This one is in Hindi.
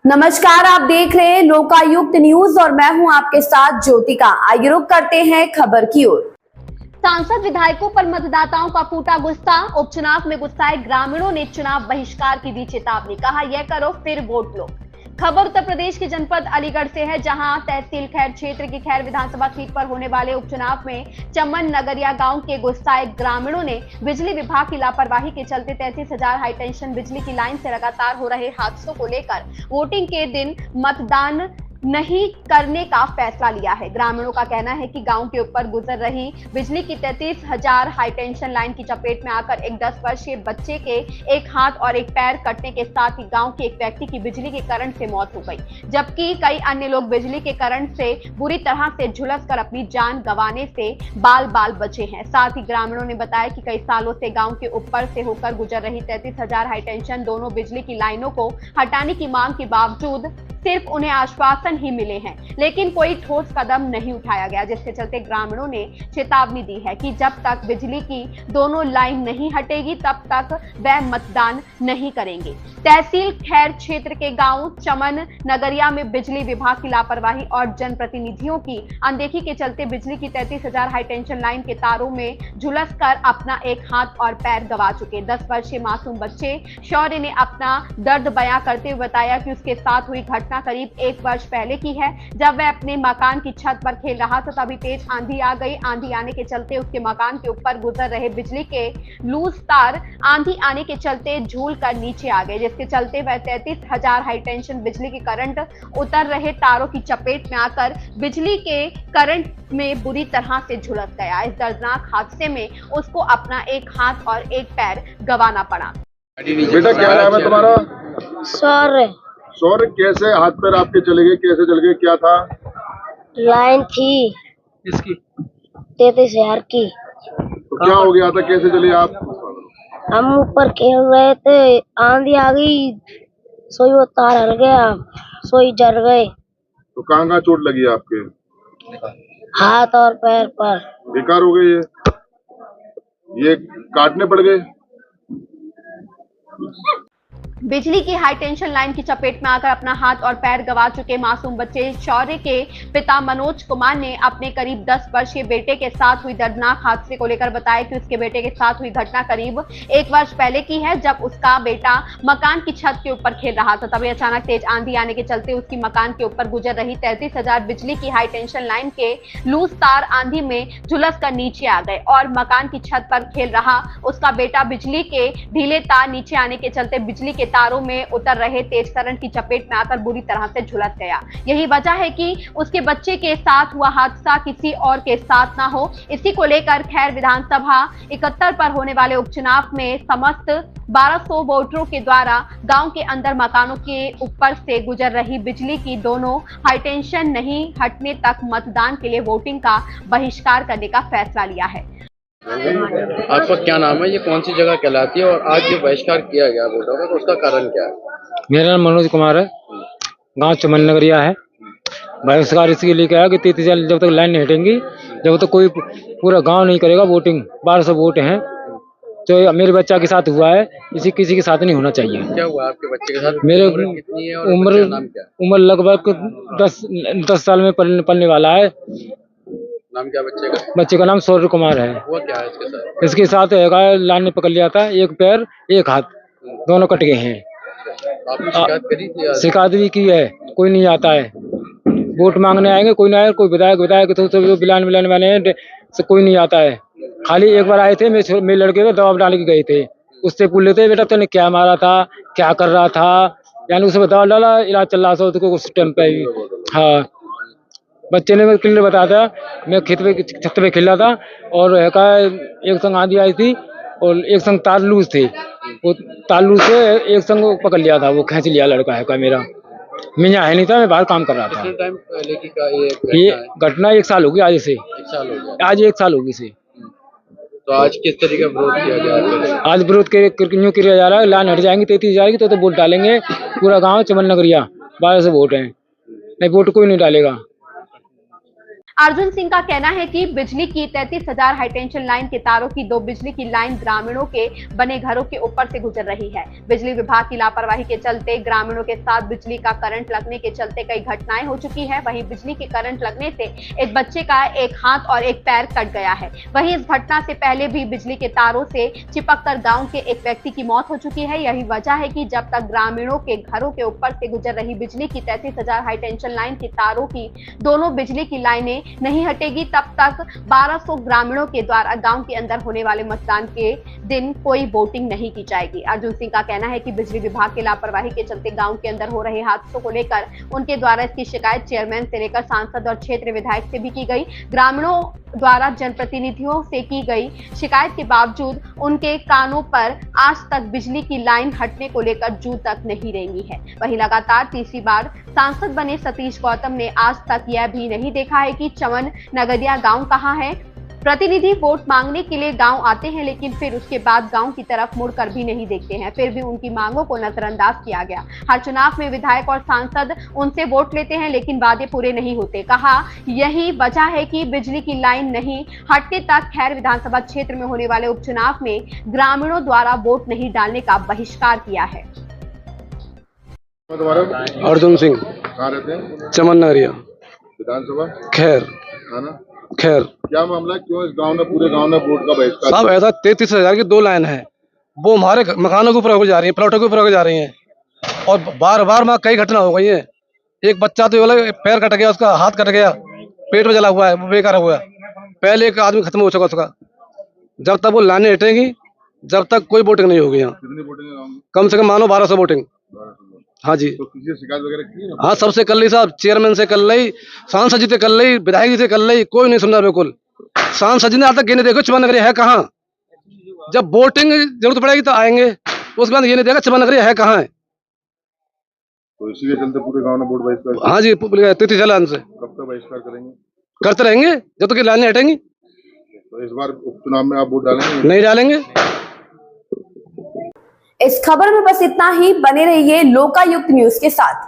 नमस्कार, आप देख रहे हैं लोकायुक्त न्यूज और मैं हूं आपके साथ ज्योतिका। आइए रुक करते हैं खबर की ओर। सांसद विधायकों पर मतदाताओं का फूटा गुस्सा। उपचुनाव में गुस्साए ग्रामीणों ने चुनाव बहिष्कार की दी चेतावनी। कहा यह करो फिर वोट लो। खबर उत्तर प्रदेश के जनपद अलीगढ़ से है, जहां तहसील खैर क्षेत्र की खैर विधानसभा सीट पर होने वाले उपचुनाव में चमन नगरिया गांव के गुस्साए ग्रामीणों ने बिजली विभाग की लापरवाही के चलते 33,000 हाई टेंशन बिजली की लाइन से लगातार हो रहे हादसों को लेकर वोटिंग के दिन मतदान नहीं करने का फैसला लिया है। ग्रामीणों का कहना है कि गांव के ऊपर गुजर रही बिजली की 33,000 हाई टेंशन लाइन की चपेट में आकर एक 10 वर्षीय बच्चे के एक हाथ और एक पैर कटने के साथ ही गांव के एक व्यक्ति की बिजली के करंट से मौत हो गई, जबकि कई अन्य लोग बिजली के करंट से बुरी तरह से झुलसकर अपनी जान गंवाने से बाल बाल बचे हैं। साथ ही ग्रामीणों ने बताया कि कई सालों से गाँव के ऊपर से होकर गुजर रही 33,000 हाई टेंशन दोनों बिजली की लाइनों को हटाने की मांग के बावजूद सिर्फ उन्हें आश्वासन ही मिले हैं, लेकिन कोई ठोस कदम नहीं उठाया गया, जिसके चलते ग्रामीणों ने चेतावनी दी है कि जब तक बिजली की दोनों लाइन नहीं हटेगी तब तक वह मतदान नहीं करेंगे। तहसील खैर क्षेत्र के गांव चमन नगरिया में बिजली विभाग की लापरवाही और जनप्रतिनिधियों की अनदेखी के चलते बिजली की 33,000 हाई टेंशन लाइन के तारों में झुलसकर अपना एक हाथ और पैर गंवा चुके 10 वर्षीय मासूम बच्चे शौर्य ने अपना दर्द बयां करते हुए बताया कि उसके साथ हुई घटना करीब 1 वर्ष पहले की है, जब वह अपने मकान की छत पर खेल रहा था। तभी तेज आंधी आ गई। आंधी आने के चलते उसके मकान के ऊपर गुजर रहे बिजली के लूज तार आंधी आने के चलते झूल कर नीचे आ गए, जिसके चलते वह 33,000 हाई टेंशन बिजली के करंट उतर रहे तारों की चपेट में आकर बिजली के करंट में बुरी तरह से झुलस गया। इस दर्दनाक हादसे में उसको अपना एक हाथ और एक पैर गंवाना पड़ा। बेटा क्या नाम है तुम्हारा? शौर्य, कैसे हाथ पैर आपके चले गए, कैसे चल गए, क्या था? लाइन थी इसकी 33,000 की। तो क्या हो गया था, कैसे चले आप? हम ऊपर खेल रहे थे, आंधी आ गई, सोई वो तार हल गया, सोई जल गए। तो कहाँ चोट लगी आपके? हाथ और पैर पर। बेकार हो गए ये काटने पड़ गए। बिजली की हाई टेंशन लाइन की चपेट में आकर अपना हाथ और पैर गंवा चुके मासूम बच्चे शौर्य के पिता मनोज कुमार ने अपने करीब 10 वर्षीय बेटे के साथ हुई दर्दनाक हादसे को लेकर बताया कि उसके बेटे के साथ हुई घटना करीब 1 वर्ष पहले की है, जब उसका बेटा मकान की छत के ऊपर खेल रहा था। तभी अचानक तेज आंधी आने के चलते उसकी मकान के ऊपर गुजर रही 33,000 बिजली की हाई टेंशन लाइन के लूज तार आंधी में झुलस कर नीचे आ गए और मकान की छत पर खेल रहा उसका बेटा बिजली के ढीले तार नीचे आने के चलते बिजली के तारों में उतर रहे तेज करंट की चपेट में आकर बुरी तरह से झुलस गया। यही वजह है कि उसके बच्चे के साथ हुआ हादसा किसी और के साथ ना हो। इसी को लेकर खैर विधानसभा 71 पर होने वाले उपचुनाव में समस्त 1200 वोटरों के द्वारा गांव के अंदर मकानों के ऊपर से गुजर रही बिजली की दोनों हाई टेंशन नहीं हटने तक मतदान के लिए वोटिंग का बहिष्कार करने का फैसला लिया है। आपका क्या नाम है, ये कौन सी जगह कहलाती है और आज जो बहिष्कार किया गया वोटों का, तो उसका कारण क्या है? मेरा नाम मनोज कुमार है, गांव चमन नगरिया है। बहिष्कार इसके लिए क्या है कि 33,000 जब तक लाइन नहीं हटेंगी, जब तक कोई पूरा गांव नहीं करेगा वोटिंग। 1200 वोट हैं, तो मेरे बच्चा के साथ हुआ है, किसी के साथ नहीं होना चाहिए। क्या हुआ आपके बच्चे के साथ? मेरे कितनी है और बच्चे का नाम क्या है? उम्र लगभग 10 साल में पलने वाला है। नाम क्या बच्चे का? बच्चे का नाम शौर्य कुमार है। हुआ क्या है इसके साथ? इसके साथ लाइन ने पकड़ लिया था, एक पैर एक हाथ दोनों कट गए हैं। आपने शिकायत करी थी? शिकायत भी की है, कोई नहीं आता है। वोट मांगने आएंगे कोई नहीं आए, कोई विधायक तो बिलाने वाले हैं, कोई नहीं आता है। खाली एक बार आए थे, मेरे लड़के को दवा डाल के गए थे, उससे पूछ लेते बेटा तूने क्या मारा था, क्या कर रहा था, यानी उसे दवा डाला, इलाज चल रहा था उसको उस टाइम पे। हाँ, बच्चे ने क्लियर बताया था, मैं छत पे खेल रहा था और एक संग आंधी आई थी और एक संग तार लूज थे, वो तार लूज से एक संग वो पकड़ लिया था, वो खींच लिया लड़का है मेरा। मैं यहाँ है नहीं था, मैं बाहर काम कर रहा था। कितने टाइम पहले की ये घटना 1 साल होगी आज से। 1 साल हो गया? आज 1 साल होगी इसे। तो आज किस तरीके का विरोध किया गया? आज विरोध यूँ किया जा रहा है, लाइन हट जाएंगी 33,000 की तो वोट डालेंगे पूरा गाँव चमन नगरिया। 1200 वोट है, नहीं वोट कोई नहीं डालेगा। अर्जुन सिंह का कहना है कि बिजली की 33,000 हाईटेंशन लाइन के तारों की 2 बिजली की लाइन ग्रामीणों के बने घरों के ऊपर से गुजर रही है। बिजली विभाग की लापरवाही के चलते ग्रामीणों के साथ बिजली का करंट लगने के चलते कई घटनाएं हो चुकी है। वहीं बिजली के करंट लगने से एक बच्चे का एक हाथ और एक पैर कट गया है। वहीं इस घटना से पहले भी बिजली के तारों से चिपककर गांव के एक व्यक्ति की मौत हो चुकी है। यही वजह है कि जब तक ग्रामीणों के घरों के ऊपर से गुजर रही बिजली की 33,000 हाईटेंशन लाइन के तारों की दोनों बिजली की लाइनें नहीं हटेगी, तब तक 1200 ग्रामीणों के द्वारा गांव के अंदर होने वाले मतदान के दिन कोई वोटिंग नहीं की जाएगी। अर्जुन सिंह का कहना है कि बिजली विभाग की लापरवाही के चलते गांव के अंदर हो रहे हादसों को लेकर उनके द्वारा इसकी शिकायत चेयरमैन से लेकर सांसद और क्षेत्रीय विधायक से भी की गई। ग्रामीणों द्वारा जनप्रतिनिधियों से की गई शिकायत के बावजूद उनके कानों पर आज तक बिजली की लाइन हटने को लेकर जू तक नहीं रेंगी है। वहीं लगातार तीसरी बार सांसद बने सतीश गौतम ने आज तक यह भी नहीं देखा है कि चमन नगदिया गांव कहां है। प्रतिनिधि वोट मांगने के लिए गांव आते हैं, लेकिन फिर उसके बाद गांव की तरफ मुड़कर भी नहीं देखते हैं। फिर भी उनकी मांगों को नजरअंदाज किया गया। हर चुनाव में विधायक और सांसद उनसे वोट लेते हैं, लेकिन वादे पूरे नहीं होते। कहा यही वजह है कि बिजली की लाइन नहीं हटने तक खैर विधानसभा क्षेत्र में होने वाले उपचुनाव में ग्रामीणों द्वारा वोट नहीं डालने का बहिष्कार किया है। अर्जुन सिंह, कहाँ रहते हैं? चमन नगरिया, विधानसभा खैर थाना। खैर। क्या मामला है? क्यों इस गांव में, पूरे गांव में वोट का बहिष्कार? साहब ऐसा 33,000 की 2 लाइन है, वो हमारे मकानों के ऊपर होकर जा रही है, प्लॉटों के ऊपर होकर जा रही हैं, और बार बार वहाँ कई घटना हो गई है। एक बच्चा तो बोला पैर कट गया, उसका हाथ कट गया, पेट में जला हुआ है, वो बेकार हुआ है। पहले एक आदमी खत्म हो चुका उसका। जब तक वो लाइनें हटेंगी जब तक कोई वोटिंग नहीं होगी यहाँ। कितनी वोटिंग है गांव में? कम से कम मानो 1200 वोटिंग। हाँ जी। तो किसी से शिकायत वगैरह की ना? हाँ, सबसे कर ली साहब, चेयरमैन से कर ली, सांसद जी से कर ली, विधायक जी से कर ली, कोई नहीं सुन रहा। बिल्कुल सांसद जी ने आज तक ये नहीं देखो चमन नगरी है कहाँ। जब वोटिंग जरूरत पड़ेगी तो आएंगे, उसके बाद ये नहीं देखा चमन नगरी है कहाँ है। तो इसी के चलते पूरे गांव में वोट बहिष्कार? हाँ जी, 33,000 से। कब तक बहिष्कार करेंगे? करते रहेंगे जब तक लाइनें हटेंगी। तो इस बार उपचुनाव में आप वोट डालेंगे? नहीं डालेंगे। इस खबर में बस इतना ही। बने रहिए लोकायुक्त न्यूज के साथ।